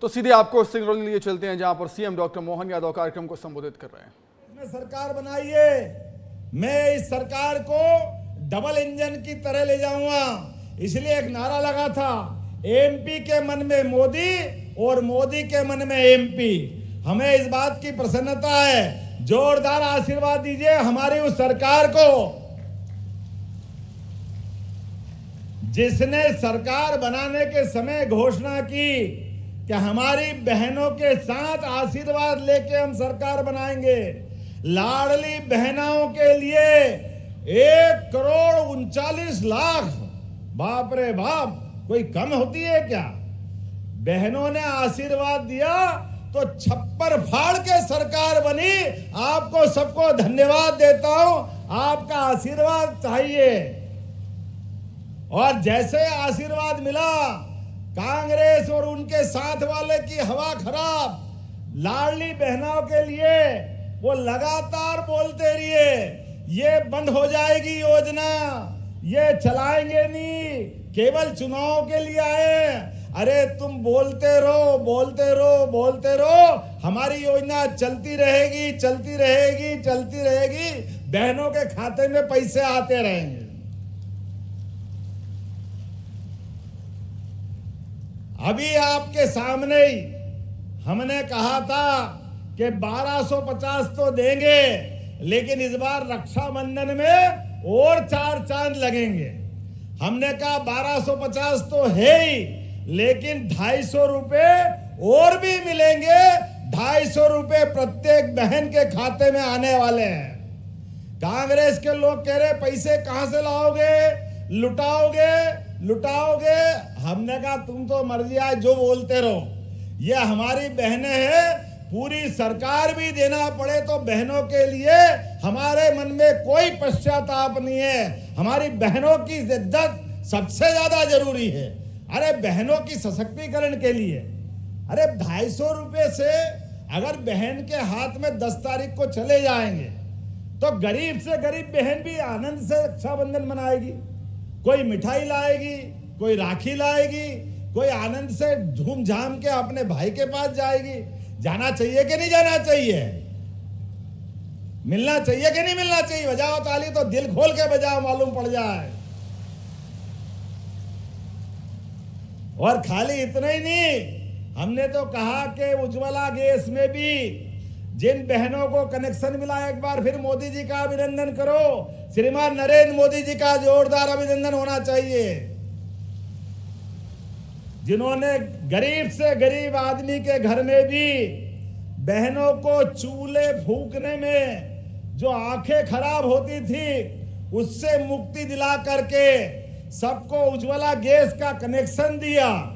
तो सीधे आपको सिंगरौली लिए चलते हैं, जहां पर सीएम डॉक्टर मोहन यादव कार्यक्रम को संबोधित कर रहे हैं। इसमें सरकार बनाइए, मैं इस सरकार को डबल इंजन की तरह ले जाऊंगा। इसलिए एक नारा लगा था, एमपी के मन में मोदी और मोदी के मन में एमपी। हमें इस बात की प्रसन्नता है, जोरदार आशीर्वाद दीजिए हमारी उस सरकार को जिसने सरकार बनाने के समय घोषणा की कि हमारी बहनों के साथ आशीर्वाद लेके हम सरकार बनाएंगे। लाडली बहनों के लिए 1,39,00,000, बाप रे बाप, कोई कम होती है क्या? बहनों ने आशीर्वाद दिया तो छप्पर फाड़ के सरकार बनी। आपको सबको धन्यवाद देता हूं, आपका आशीर्वाद चाहिए। और जैसे आशीर्वाद मिला, कांग्रेस और उनके साथ वाले की हवा खराब। लाडली बहनों के लिए वो लगातार बोलते रहिए, ये बंद हो जाएगी योजना, ये चलाएंगे नहीं, केवल चुनाव के लिए आए। अरे तुम बोलते रहो, बोलते रहो, बोलते रहो, हमारी योजना चलती रहेगी, चलती रहेगी, चलती रहेगी। बहनों के खाते में पैसे आते रहेंगे। अभी आपके सामने ही हमने कहा था कि 1250 तो देंगे, लेकिन इस बार रक्षाबंधन में और 4 चांद लगेंगे। हमने कहा 1250 तो है ही, लेकिन 250 रुपए और भी मिलेंगे। 250 रुपए प्रत्येक बहन के खाते में आने वाले हैं। कांग्रेस के लोग कह रहे पैसे कहां से लाओगे, लुटाओगे, लुटाओगे। हमने कहा तुम तो मर्जी आए जो बोलते रहो, ये हमारी बहनें हैं। पूरी सरकार भी देना पड़े तो बहनों के लिए हमारे मन में कोई पश्चाताप नहीं है। हमारी बहनों की इज्जत सबसे ज्यादा जरूरी है। अरे बहनों की सशक्तिकरण के लिए, अरे 250 रुपए से अगर बहन के हाथ में 10 तारीख को चले जाएंगे तो गरीब से गरीब बहन भी आनंद से रक्षाबंधन मनाएगी। कोई मिठाई लाएगी, कोई राखी लाएगी, कोई आनंद से झूम झाम के अपने भाई के पास जाएगी। जाना चाहिए कि नहीं जाना चाहिए? मिलना चाहिए कि नहीं मिलना चाहिए? बजाओ ताली तो दिल खोल के बजाओ, मालूम पड़ जाए। और खाली इतना ही नहीं, हमने तो कहा कि उज्ज्वला गैस में भी जिन बहनों को कनेक्शन मिला, एक बार फिर मोदी जी का अभिनंदन करो। श्रीमान नरेंद्र मोदी जी का जोरदार अभिनंदन होना चाहिए, जिन्होंने गरीब से गरीब आदमी के घर में भी बहनों को चूल्हे फूकने में जो आंखें खराब होती थी उससे मुक्ति दिला करके सबको उज्ज्वला गैस का कनेक्शन दिया।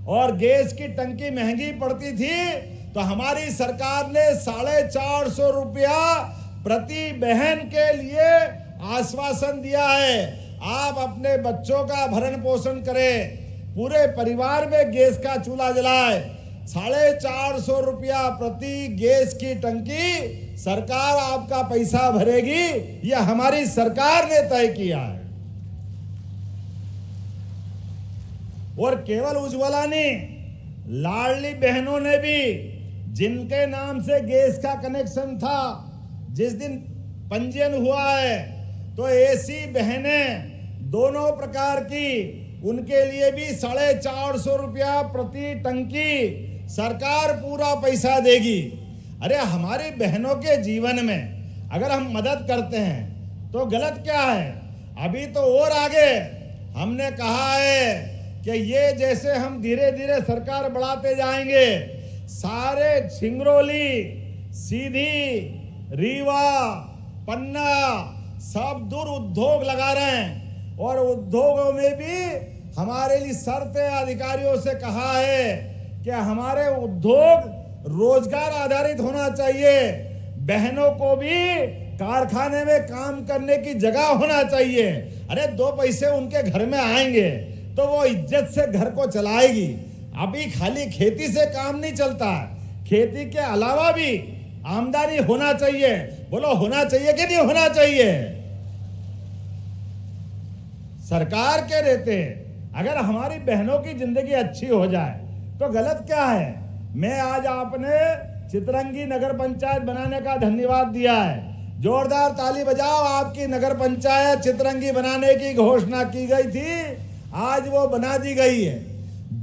और गैस की टंकी महंगी पड़ती थी तो हमारी सरकार ने 450 रुपया प्रति बहन के लिए आश्वासन दिया है। आप अपने बच्चों का भरण पोषण करें, पूरे परिवार में गैस का चूल्हा जलाए। 450 रुपया प्रति गैस की टंकी सरकार आपका पैसा भरेगी, यह हमारी सरकार ने तय किया है। और केवल उज्ज्वला नहीं, लाडली बहनों ने भी, जिनके नाम से गैस का कनेक्शन था, जिस दिन पंजीयन हुआ है तो ऐसी बहनें दोनों प्रकार की, उनके लिए भी 450 रुपया प्रति टंकी सरकार पूरा पैसा देगी। अरे हमारी बहनों के जीवन में अगर हम मदद करते हैं तो गलत क्या है? अभी तो और आगे हमने कहा है कि ये जैसे हम धीरे धीरे सरकार बढ़ाते जाएंगे, सारे सिंगरौली, सीधी, रीवा, पन्ना सब दूर उद्योग लगा रहे हैं। और उद्योगों में भी हमारे लिए शर्तें अधिकारियों से कहा है कि हमारे उद्योग रोजगार आधारित होना चाहिए। बहनों को भी कारखाने में काम करने की जगह होना चाहिए। अरे 2 पैसे उनके घर में आएंगे तो वो इज्जत से घर को चलाएगी। अभी खाली खेती से काम नहीं चलता, खेती के अलावा भी आमदनी होना चाहिए। बोलो होना चाहिए कि नहीं होना चाहिए? सरकार के रहते अगर हमारी बहनों की जिंदगी अच्छी हो जाए तो गलत क्या है? मैं आज आपने चितरंगी नगर पंचायत बनाने का धन्यवाद दिया है। जोरदार ताली बजाओ। आपकी नगर पंचायत चितरंगी बनाने की घोषणा की गई थी, आज वो बना दी गई है।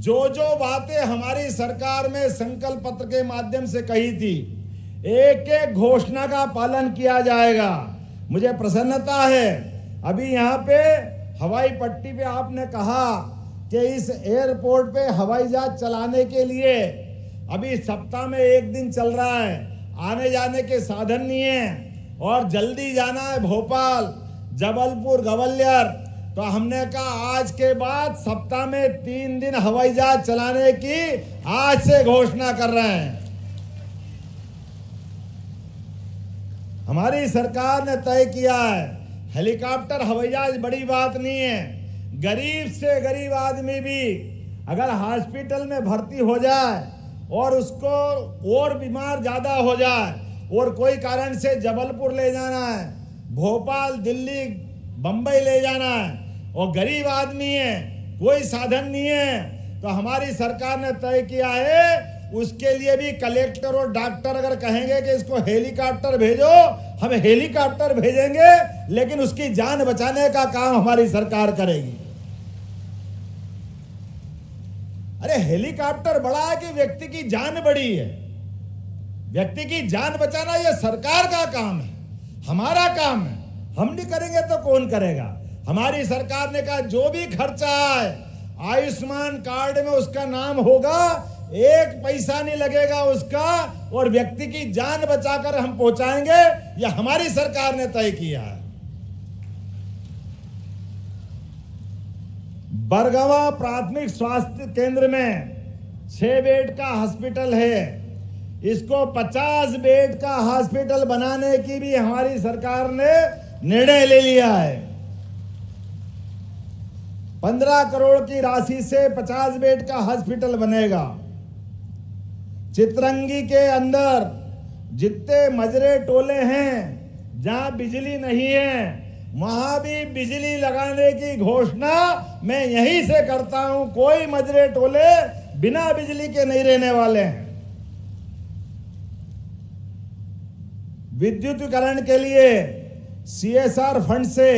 जो जो बातें हमारी सरकार में संकल्प पत्र के माध्यम से कही थी, एक एक घोषणा का पालन किया जाएगा। मुझे प्रसन्नता है, अभी यहाँ पे हवाई पट्टी पे आपने कहा कि इस एयरपोर्ट पे हवाई जहाज चलाने के लिए अभी सप्ताह में एक दिन चल रहा है, आने जाने के साधन नहीं है और जल्दी जाना है भोपाल, जबलपुर, ग्वालियर। तो हमने कहा आज के बाद सप्ताह में 3 दिन हवाई जहाज चलाने की आज से घोषणा कर रहे हैं। हमारी सरकार ने तय किया है, हेलीकॉप्टर हवाई जहाज बड़ी बात नहीं है। गरीब से गरीब आदमी भी अगर हॉस्पिटल में भर्ती हो जाए और उसको और बीमार ज्यादा हो जाए और कोई कारण से जबलपुर ले जाना है, भोपाल, दिल्ली, बंबई ले जाना है और गरीब आदमी है, कोई साधन नहीं है, तो हमारी सरकार ने तय किया है उसके लिए भी कलेक्टर और डॉक्टर अगर कहेंगे कि इसको हेलीकॉप्टर भेजो, हम हेलीकॉप्टर भेजेंगे, लेकिन उसकी जान बचाने का काम हमारी सरकार करेगी। अरे हेलीकॉप्टर बड़ा है कि व्यक्ति की जान बड़ी है? व्यक्ति की जान बचाना यह सरकार का काम है, हमारा काम है। हम नहीं करेंगे तो कौन करेगा? हमारी सरकार ने कहा जो भी खर्चा है आयुष्मान कार्ड में उसका नाम होगा, 1 पैसा नहीं लगेगा उसका, और व्यक्ति की जान बचाकर हम पहुंचाएंगे। यह हमारी सरकार ने तय किया है। बरगवा प्राथमिक स्वास्थ्य केंद्र में 6 बेड का हॉस्पिटल है, इसको 50 बेड का हॉस्पिटल बनाने की भी हमारी सरकार ने निर्णय ले लिया है। 15 करोड़ की राशि से 50 बेड का हॉस्पिटल बनेगा। चितरंगी के अंदर जितने मजरे टोले हैं जहां बिजली नहीं है, वहां भी बिजली लगाने की घोषणा मैं यहीं से करता हूं। कोई मजरे टोले बिना बिजली के नहीं रहने वाले हैं। विद्युतीकरण के लिए CSR फंड से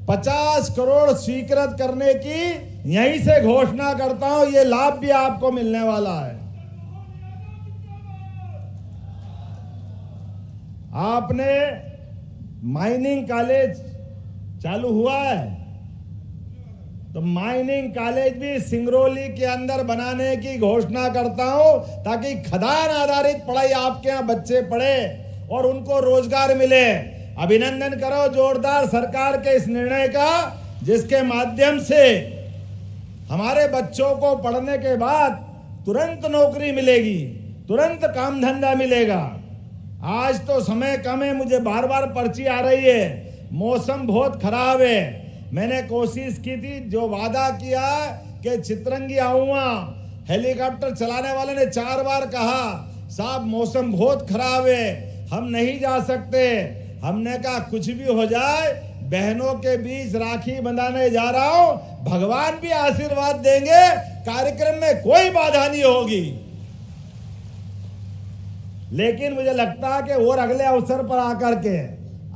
50 करोड़ स्वीकृत करने की यहीं से घोषणा करता हूं। यह लाभ भी आपको मिलने वाला है। आपने माइनिंग कॉलेज चालू हुआ है, तो माइनिंग कॉलेज भी सिंगरौली के अंदर बनाने की घोषणा करता हूं, ताकि खदान आधारित पढ़ाई आपके यहां बच्चे पढ़े और उनको रोजगार मिले। अभिनंदन करो जोरदार सरकार के इस निर्णय का, जिसके माध्यम से हमारे बच्चों को पढ़ने के बाद तुरंत नौकरी मिलेगी, तुरंत काम धंधा मिलेगा। आज तो समय कम है, मुझे बार बार पर्ची आ रही है, मौसम बहुत खराब है। मैंने कोशिश की थी, जो वादा किया कि चितरंगी आऊंगा, हेलीकॉप्टर चलाने वाले ने 4 बार कहा साहब मौसम बहुत खराब है, हम नहीं जा सकते। हमने कहा कुछ भी हो जाए, बहनों के बीच राखी बंधाने जा रहा हूं, भगवान भी आशीर्वाद देंगे, कार्यक्रम में कोई बाधा नहीं होगी। लेकिन मुझे लगता है कि और अगले अवसर पर आकर के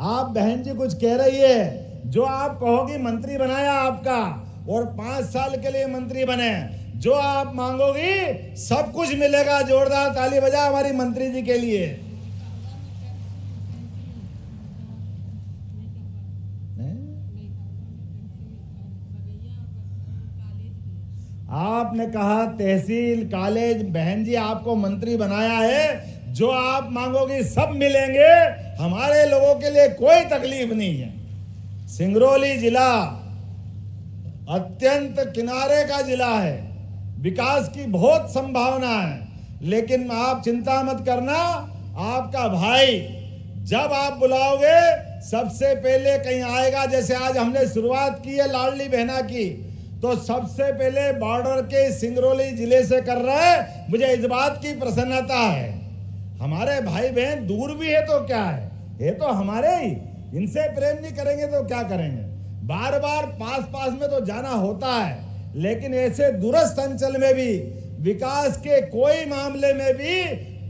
आप बहन जी कुछ कह रही है, जो आप कहोगी मंत्री बनाया आपका और 5 साल के लिए मंत्री बने, जो आप मांगोगी सब कुछ मिलेगा। जोरदार ताली बजा हमारी मंत्री जी के लिए। आपने कहा तहसील, कॉलेज, बहन जी आपको मंत्री बनाया है, जो आप मांगोगे सब मिलेंगे। हमारे लोगों के लिए कोई तकलीफ नहीं है। सिंगरौली जिला अत्यंत किनारे का जिला है, विकास की बहुत संभावना है, लेकिन आप चिंता मत करना, आपका भाई जब आप बुलाओगे सबसे पहले कहीं आएगा। जैसे आज हमने शुरुआत की है लाडली बहना की, तो सबसे पहले बॉर्डर के सिंगरौली जिले से कर रहे हैं। मुझे इस बात की प्रसन्नता है। हमारे भाई बहन दूर भी है तो क्या है, ये तो हमारे ही, इनसे प्रेम नहीं करेंगे तो क्या करेंगे। बार बार पास पास में तो जाना होता है, लेकिन ऐसे दूरस्थ अंचल में भी विकास के कोई मामले में भी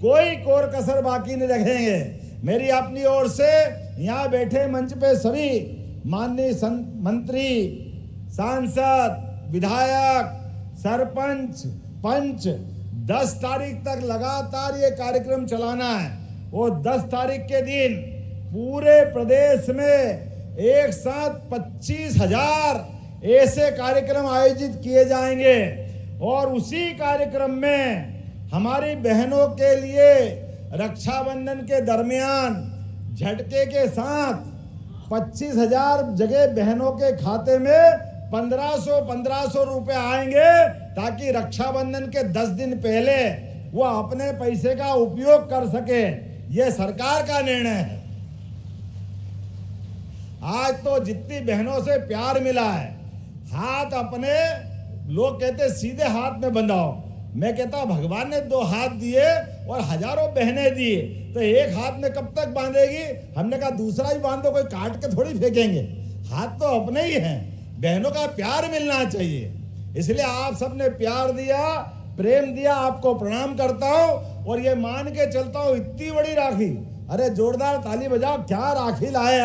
कोई कोर कसर बाकी नहीं रखेंगे। मेरी अपनी ओर से यहाँ बैठे मंच पे सभी माननीय मंत्री, सांसद, विधायक, सरपंच, पंच 10 तारीख तक लगातार ये कार्यक्रम चलाना है। वो 10 तारीख के दिन पूरे प्रदेश में एक साथ 25,000 ऐसे कार्यक्रम आयोजित किए जाएंगे और उसी कार्यक्रम में हमारी बहनों के लिए रक्षाबंधन के दरमियान झटके के साथ 25,000 जगह बहनों के खाते में 1500 रुपए आएंगे, ताकि रक्षाबंधन के 10 दिन पहले वो अपने पैसे का उपयोग कर सके। ये सरकार का निर्णय है। आज तो जितनी बहनों से प्यार मिला है, हाथ अपने, लोग कहते सीधे हाथ में बंधाओ, मैं कहता भगवान ने 2 हाथ दिए और हजारों बहनें दिए, तो एक हाथ में कब तक बांधेगी? हमने कहा दूसरा ही बांधो, कोई काट के थोड़ी फेंकेंगे। हाथ तो अपने ही हैं। बहनों का प्यार मिलना चाहिए, इसलिए आप सबने प्यार दिया, प्रेम दिया, आपको प्रणाम करता हूं और ये मान के चलता हूं इतनी बड़ी राखी, अरे जोरदार ताली बजाओ, क्या राखी लाए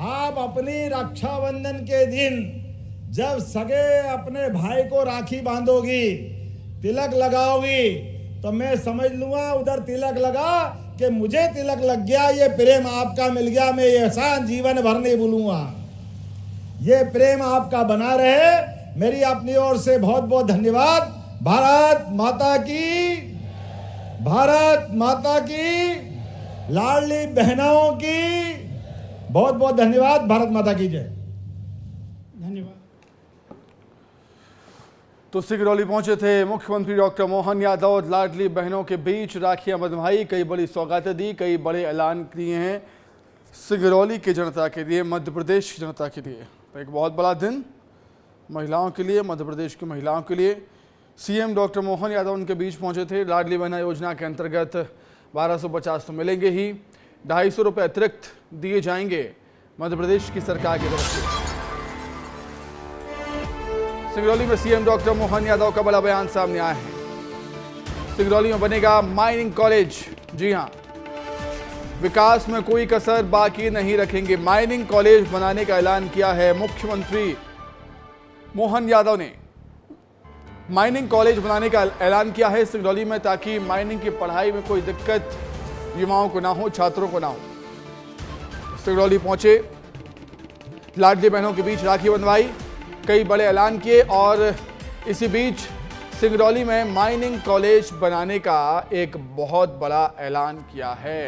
आप अपनी रक्षाबंधन के दिन जब सगे अपने भाई को राखी बांधोगी, तिलक लगाओगी, तो मैं समझ लूंगा उधर तिलक लगा कि मुझे तिलक लग गया, ये प्रेम आपका मिल गया, मैं ये एहसान जीवन भर नहीं भूलूंगा। ये प्रेम आपका बना रहे। मेरी अपनी ओर से बहुत बहुत धन्यवाद। भारत माता की, भारत माता की, लाडली बहनों की बहुत बहुत धन्यवाद। भारत माता की जय। धन्यवाद। तो सिंगरौली पहुंचे थे मुख्यमंत्री डॉक्टर मोहन यादव। लाडली बहनों के बीच राखियां बंधवाई, कई बड़ी सौगातें दी, कई बड़े ऐलान किए हैं सिंगरौली की जनता के लिए, मध्य प्रदेश की जनता के लिए। तो एक बहुत बड़ा दिन महिलाओं के लिए, मध्य प्रदेश की महिलाओं के लिए। सीएम डॉक्टर मोहन यादव उनके बीच पहुंचे थे। लाडली बहना योजना के अंतर्गत 1250 तो मिलेंगे ही, 250 रुपये अतिरिक्त दिए जाएंगे मध्य प्रदेश की सरकार की तरफ से। सिंगरौली में सीएम डॉक्टर मोहन यादव का बड़ा बयान सामने आया है। सिंगरौली में बनेगा माइनिंग कॉलेज। जी हां, विकास में कोई कसर बाकी नहीं रखेंगे। माइनिंग कॉलेज बनाने का ऐलान किया है मुख्यमंत्री मोहन यादव ने। माइनिंग कॉलेज बनाने का ऐलान किया है सिंगरौली में, ताकि माइनिंग की पढ़ाई में कोई दिक्कत युवाओं को ना हो, छात्रों को ना हो। सिंगरौली पहुंचे, लाडली बहनों के बीच राखी बंधवाई, कई बड़े ऐलान किए और इसी बीच सिंगरौली में माइनिंग कॉलेज बनाने का एक बहुत बड़ा ऐलान किया है।